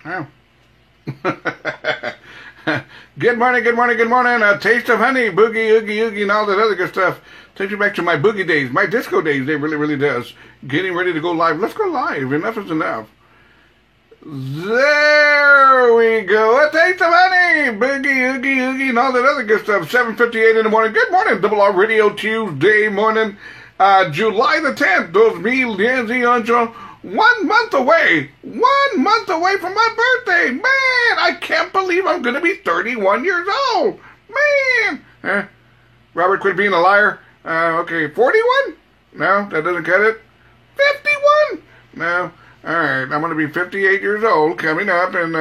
Oh. Good morning, good morning, good morning. A taste of honey, boogie, oogie, oogie, and all that other good stuff. Takes me back to my boogie days, my disco days. It really, really does. Getting ready to go live. Let's go live. Enough is enough. There we go. A taste of honey, boogie, oogie, oogie, and all that other good stuff. 7:58 in the morning. Good morning, Double R Radio Tuesday morning. July the 10th. 2018. 1 month away. 1 month away from my birthday. Man, I can't believe I'm going to be 31 years old. Man. Robert, quit being a liar. Okay, 41? No, that doesn't cut it. 51? No. All right, I'm going to be 58 years old coming up in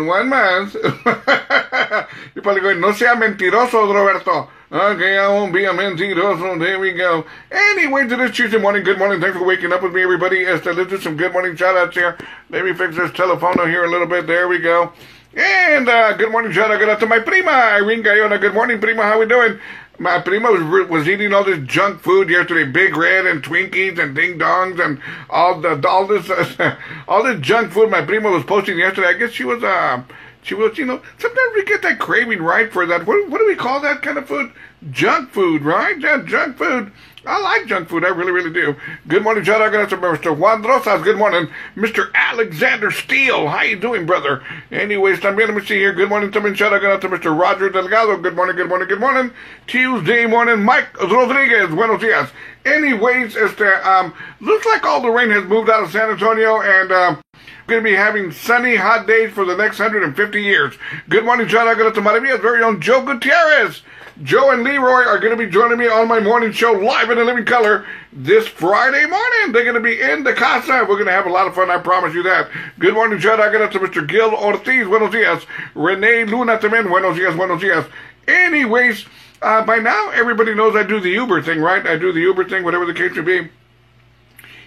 1 month. You're probably going, no sea mentiroso, Roberto. Okay, I won't be a mentiroso. There we go. Anyway, to this Tuesday morning, good morning. Thanks for waking up with me, everybody. Let's do some good morning shout-outs here. Let me fix this telephone here a little bit. There we go. And good morning shout-out to my prima, Irene Gayona. Good morning, prima. How we doing? My prima was eating all this junk food yesterday, Big Red and Twinkies and Ding Dongs and all this junk food my prima was posting yesterday. I guess she was, sometimes we get that craving, right, for that. What do we call that kind of food? Junk food, right? Yeah, junk food. I like junk food. I really, really do. Good morning, shout out to Mr. Juan Rosas. Good morning, Mr. Alexander Steele. How you doing, brother? Anyways, también let me see here. Good morning, también shout out to Mr. Roger Delgado. Good morning, good morning, good morning. Tuesday morning, Mike Rodriguez. Buenos dias. Anyways, looks like all the rain has moved out of San Antonio, and we're going to be having sunny, hot days for the next 150 years. Good morning, shout out to Maravilla's very own Joe Gutierrez. Joe and Leroy are going to be joining me on my morning show live in the living color this Friday morning. They're going to be in the casa. We're going to have a lot of fun, I promise you that. Good morning, shout out to Mr. Gil Ortiz. Buenos dias. Renee Luna también. Buenos dias, buenos dias. Anyways, by now, everybody knows I do the Uber thing, right? I do the Uber thing, whatever the case may be.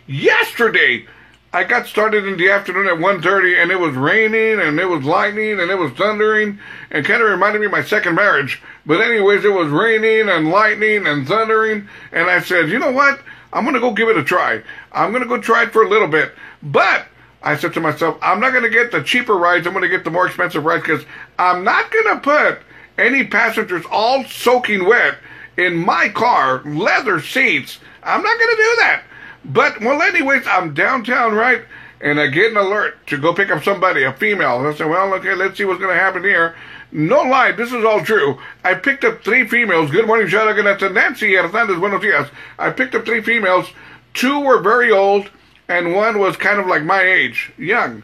Yesterday, I got started in the afternoon at 1:30, and it was raining, and it was lightning, and it was thundering, and kind of reminded me of my second marriage. But anyways, it was raining, and lightning, and thundering, and I said, you know what? I'm going to go give it a try. I'm going to go try it for a little bit. But I said to myself, I'm not going to get the cheaper rides. I'm going to get the more expensive rides, because I'm not going to put any passengers all soaking wet in my car, leather seats. I'm not going to do that. But, well, anyways, I'm downtown, right? And I get an alert to go pick up somebody, a female. I said, well, okay, let's see what's going to happen here. No lie, this is all true. I picked up 3 females. Good morning, shout out to Nancy Hernandez. Buenos dias. I picked up 3 females. 2 were very old, and 1 was kind of like my age, young.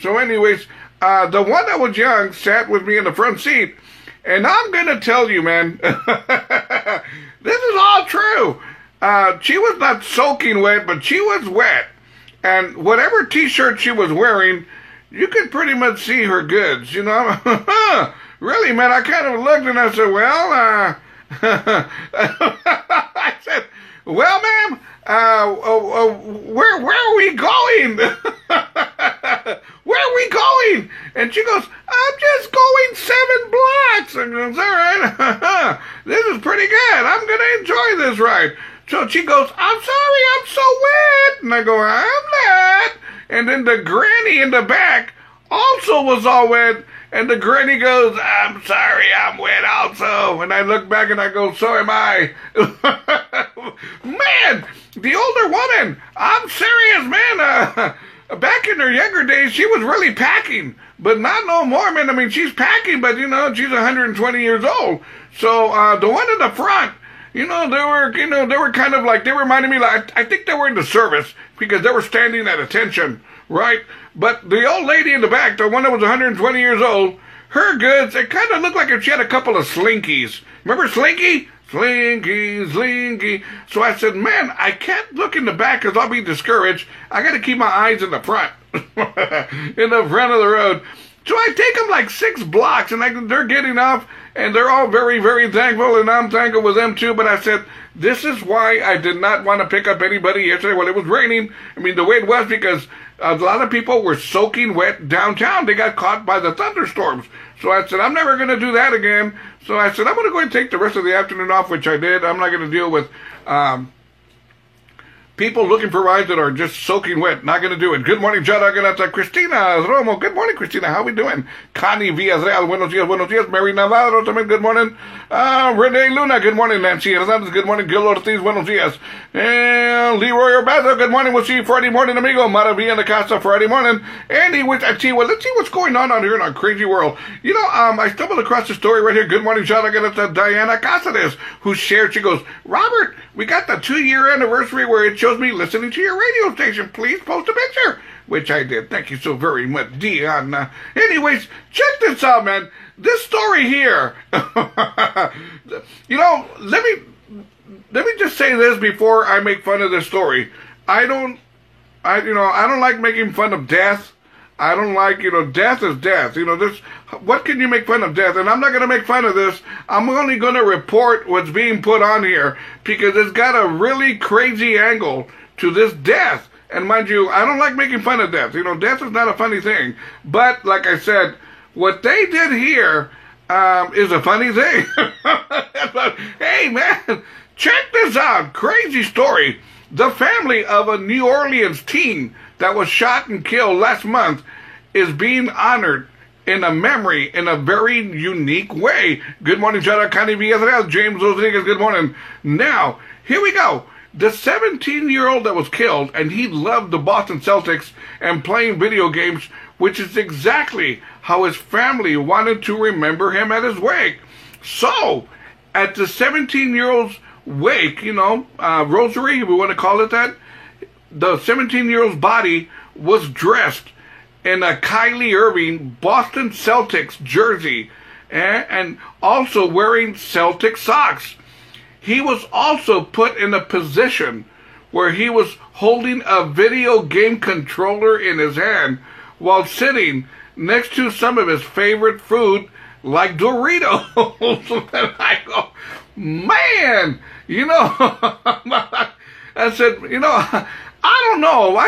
So anyways, the one that was young sat with me in the front seat. And I'm going to tell you, man, this is all true. She was not soaking wet, but she was wet. And whatever t-shirt she was wearing, you could pretty much see her goods, you know. Really, man, I kind of looked and I said, well, I said, well, ma'am, where are we going? Where are we going? And she goes, I'm just going 7 blocks. And I goes, all right, this is pretty good. I'm going to enjoy this ride. So she goes, I'm sorry, I'm so wet. And I go, I'm not. And then the granny in the back also was all wet. And the granny goes, I'm sorry, I'm wet also. And I look back and I go, so am I. Man, the older woman, I'm serious, man. Back in her younger days, she was really packing. But not no more, man. I mean, she's packing, but, you know, she's 120 years old. So the one in the front, they were kind of like, they reminded me, like, I think they were in the service because they were standing at attention, right? But the old lady in the back, the one that was 120 years old, her goods, it kind of looked like if she had a couple of Slinkies. Remember Slinky? Slinky, Slinky. So I said, man, I can't look in the back because I'll be discouraged. I got to keep my eyes in the front, in the front of the road. So I take them like 6 blocks, and they're getting off, and they're all very, very thankful, and I'm thankful with them too. But I said, this is why I did not want to pick up anybody yesterday when it was raining. I mean, the way it was, because a lot of people were soaking wet downtown. They got caught by the thunderstorms. So I said, I'm never going to do that again. So I said, I'm going to go and take the rest of the afternoon off, which I did. I'm not going to deal with People looking for rides that are just soaking wet. Not going to do it. Good morning, Judd Aganata. Cristina Romo. Good morning, Cristina. How we doing? Connie Villarreal. Buenos dias, buenos dias. Mary Navarro. También good morning. Renee Luna. Good morning. Nancy Hernandez. Good morning. Gil Ortiz. Buenos dias. And Leroy Urbazo. Good morning. We'll see you Friday morning, amigo. Maravilla de Casa Friday morning. Andy, let's see what's going on out here in our crazy world. You know, I stumbled across a story right here. Good morning, Judd Aganata. Diana Casares, who shared. She goes, Robert, we got the 2-year anniversary where it shows me listening to your radio station. Please post a picture. Which I did. Thank you so very much, Diana. Anyways, check this out, man. This story here. You know, let me just say this before I make fun of this story. I don't like making fun of death. I don't like, death is death. What can you make fun of death? And I'm not going to make fun of this. I'm only going to report what's being put on here because it's got a really crazy angle to this death. And mind you, I don't like making fun of death. Death is not a funny thing. But, like I said, what they did here is a funny thing. Hey, man, check this out. Crazy story. The family of a New Orleans teen that was shot and killed last month is being honored in a memory in a very unique way. Good morning, Jada Connie Villarreal, James Rodriguez, good morning. Now, here we go. The 17-year-old that was killed, and he loved the Boston Celtics and playing video games, which is exactly how his family wanted to remember him at his wake. So, at the 17-year-old's wake, rosary, if we want to call it that, the 17-year-old's body was dressed in a Kyrie Irving Boston Celtics jersey and also wearing Celtic socks. He was also put in a position where he was holding a video game controller in his hand while sitting next to some of his favorite food like Doritos. And I go, man, I said, I don't know.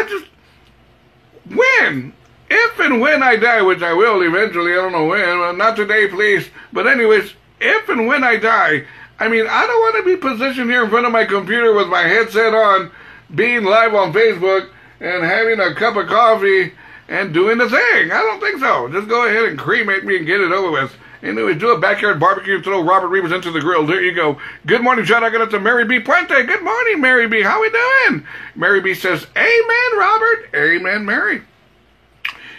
If and when I die, which I will eventually, I don't know when, not today, please. But anyways, if and when I die, I don't want to be positioned here in front of my computer with my headset on, being live on Facebook, and having a cup of coffee and doing the thing. I don't think so. Just go ahead and cremate me and get it over with. Anyways, do a backyard barbecue and throw Robert Rivas into the grill. There you go. Good morning, John. I got it to Mary B. Puente. Good morning, Mary B. How we doing? Mary B. says, Amen, Robert. Amen, Mary.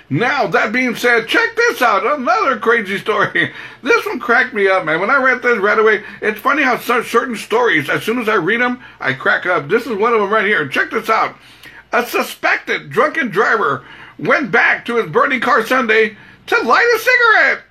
Now, that being said, check this out. Another crazy story. This one cracked me up, man. When I read this right away, it's funny how certain stories, as soon as I read them, I crack up. This is one of them right here. Check this out. A suspected drunken driver went back to his burning car Sunday to light a cigarette.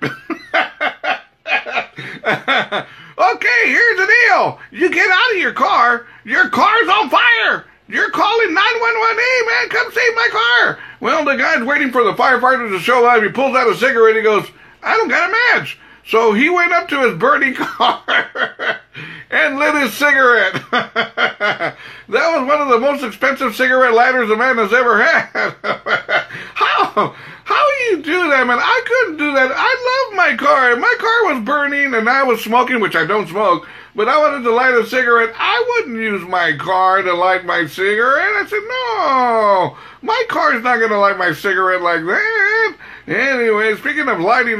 Okay, here's the deal. You get out of your car's on fire. You're calling 911. Hey, man, come save my car. Well, the guy's waiting for the firefighters to show up. He pulls out a cigarette. He goes, I don't got a match. So he went up to his burning car and lit his cigarette. That was one of the most expensive cigarette lighters a man has ever had. How do you do that, man? I couldn't do that. I love my car. My car was burning and I was smoking, which I don't smoke, but I wanted to light a cigarette. I wouldn't use my car to light my cigarette. I said, no, my car's not going to light my cigarette like that. Anyway, speaking of lighting,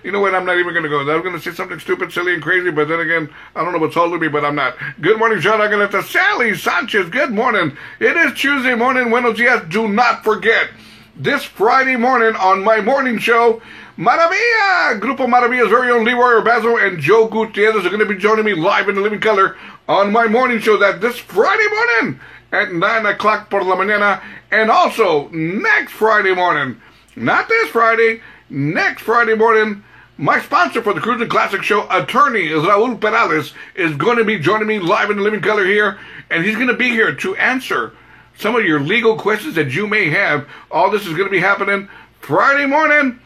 you know what, I'm not even going to go there. I was going to say something stupid, silly, and crazy, but then again, I don't know what's holding me, but I'm not. Good morning, John. I'm going to Sally Sanchez. Good morning. It is Tuesday morning. Buenos dias. Do not forget, this Friday morning on my morning show, Maravilla! Grupo Maravilla's very own Leroy Urbazo and Joe Gutierrez are going to be joining me live in the living color on my morning show this Friday morning at 9 o'clock por la mañana, and also next Friday morning. Not this Friday, next Friday morning, my sponsor for the Cruising Classic Show, attorney Raul Perales, is going to be joining me live in the living color here, and he's going to be here to answer some of your legal questions that you may have. All this is going to be happening Friday morning,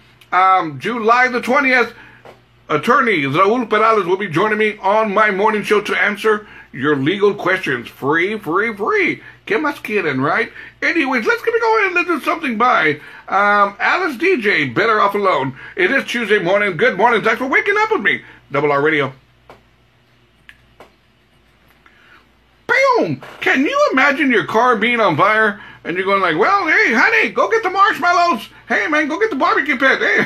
July the 20th. Attorney Raul Perales will be joining me on my morning show to answer your legal questions. Free. ¿Qué más quieren, right? Anyways, let's get going and let's do something by Alice DJ, Better Off Alone. It is Tuesday morning. Good morning. Thanks for waking up with me. Double R Radio. Pew! home. Can you imagine your car being on fire? And you're going like, well, hey, honey, go get the marshmallows. Hey, man, go get the barbecue pit. Hey,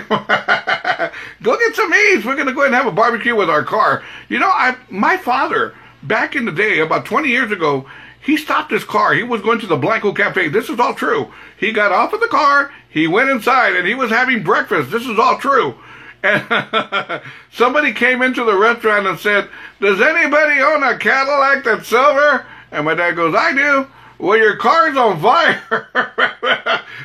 go get some meat. We're going to go ahead and have a barbecue with our car. You know, my father, back in the day, about 20 years ago, he stopped his car. He was going to the Blanco Cafe. This is all true. He got off of the car. He went inside, and he was having breakfast. This is all true. And somebody came into the restaurant and said, does anybody own a Cadillac that's silver? And my dad goes, I do. Well, your car's on fire.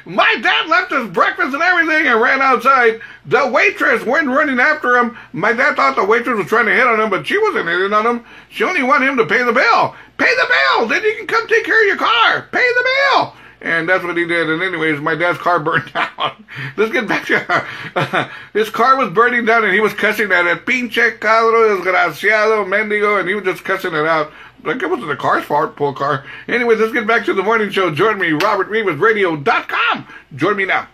My dad left his breakfast and everything and ran outside. The waitress went running after him. My dad thought the waitress was trying to hit on him, but she wasn't hitting on him. She only wanted him to pay the bill. Pay the bill! Then you can come take care of your car. Pay the bill! And that's what he did. And anyways, my dad's car burned down. Let's get back to his car was burning down, and he was cussing at it. Pinche cabro, desgraciado, mendigo, and he was just cussing it out. Like it wasn't the car's fault, poor car. Anyways, let's get back to the morning show. Join me, Robert Rivas Radio.com. Join me now.